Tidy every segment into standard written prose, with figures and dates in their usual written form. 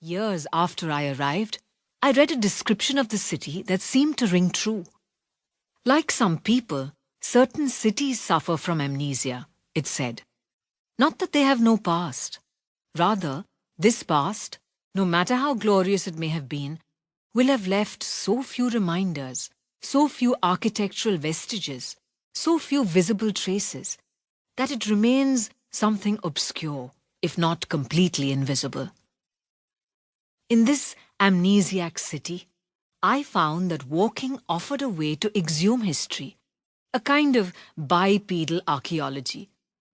Years after I arrived, I read a description of the city that seemed to ring true. Like some people, certain cities suffer from amnesia, it said. Not that they have no past. Rather, this past, no matter how glorious it may have been, will have left so few reminders, so few architectural vestiges, so few visible traces, that it remains something obscure, if not completely invisible. In this amnesiac city, I found that walking offered a way to exhume history, a kind of bipedal archaeology,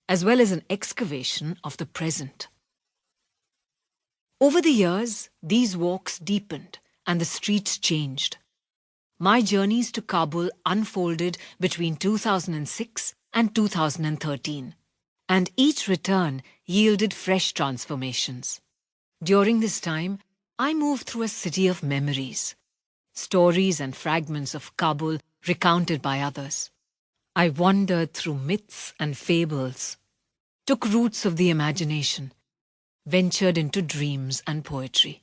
as well as an excavation of the present. Over the years, these walks deepened and the streets changed. My journeys to Kabul unfolded between 2006 and 2013, and each return yielded fresh transformations. During this time, I moved through a city of memories, stories and fragments of Kabul recounted by others. I wandered through myths and fables, took roots of the imagination, ventured into dreams and poetry.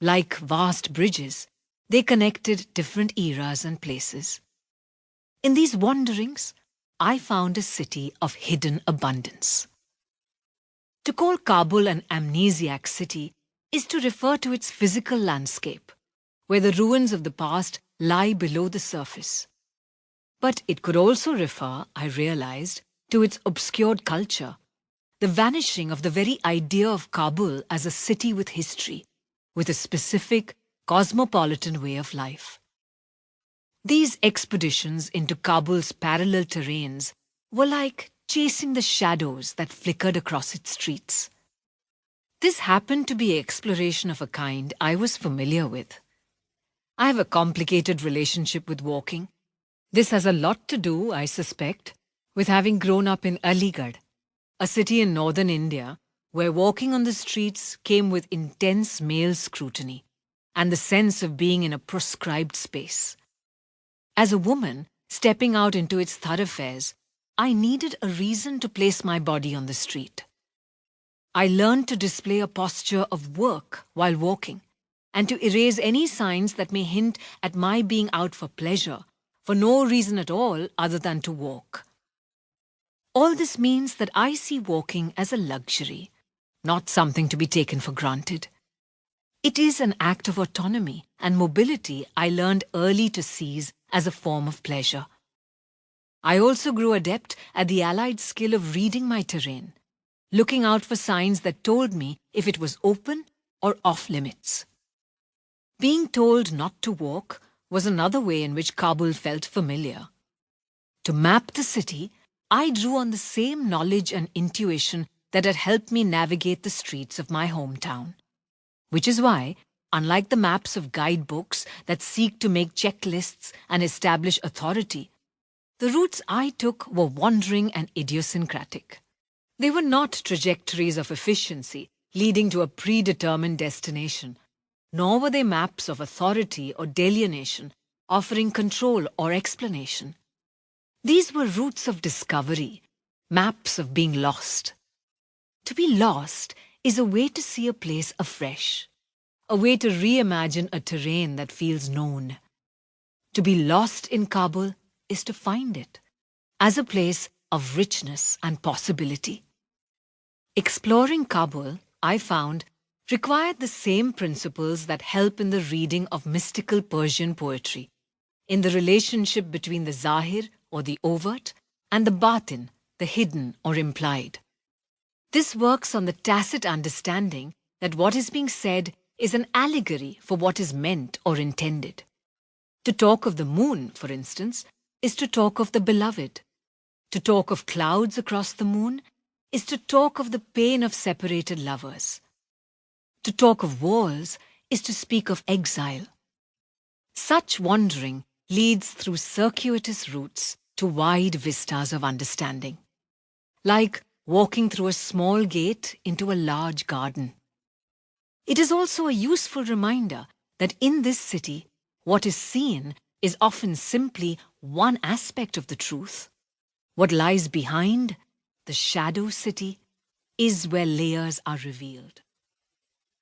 Like vast bridges, they connected different eras and places. In these wanderings, I found a city of hidden abundance. To call Kabul an amnesiac city is to refer to its physical landscape, where the ruins of the past lie below the surface. But it could also refer, I realized, to its obscured culture, the vanishing of the very idea of Kabul as a city with history, with a specific, cosmopolitan way of life. These expeditions into Kabul's parallel terrains were like chasing the shadows that flickered across its streets. This happened to be exploration of a kind I was familiar with. I have a complicated relationship with walking. This has a lot to do, I suspect, with having grown up in Aligarh, a city in northern India where walking on the streets came with intense male scrutiny and the sense of being in a proscribed space. As a woman stepping out into its thoroughfares, I needed a reason to place my body on the street. I learned to display a posture of work while walking, and to erase any signs that may hint at my being out for pleasure, for no reason at all other than to walk. All this means that I see walking as a luxury, not something to be taken for granted. It is an act of autonomy and mobility I learned early to seize as a form of pleasure. I also grew adept at the allied skill of reading my terrain, looking out for signs that told me if it was open or off limits. Being told not to walk was another way in which Kabul felt familiar. To map the city, I drew on the same knowledge and intuition that had helped me navigate the streets of my hometown. Which is why, unlike the maps of guidebooks that seek to make checklists and establish authority, the routes I took were wandering and idiosyncratic. They were not trajectories of efficiency leading to a predetermined destination, nor were they maps of authority or delineation offering control or explanation. These were routes of discovery, maps of being lost. To be lost is a way to see a place afresh, a way to reimagine a terrain that feels known. To be lost in Kabul is to find it, as a place of richness and possibility. Exploring Kabul, I found, required the same principles that help in the reading of mystical Persian poetry, in the relationship between the zahir or the overt and the batin, the hidden or implied. This works on the tacit understanding that what is being said is an allegory for what is meant or intended. To talk of the moon, for instance, is to talk of the beloved. To talk of clouds across the moon is to talk of the pain of separated lovers. To talk of walls is to speak of exile. Such wandering leads through circuitous routes to wide vistas of understanding, like walking through a small gate into a large garden. It is also a useful reminder that in this city, what is seen is often simply one aspect of the truth. What lies behind, the shadow city, is where layers are revealed.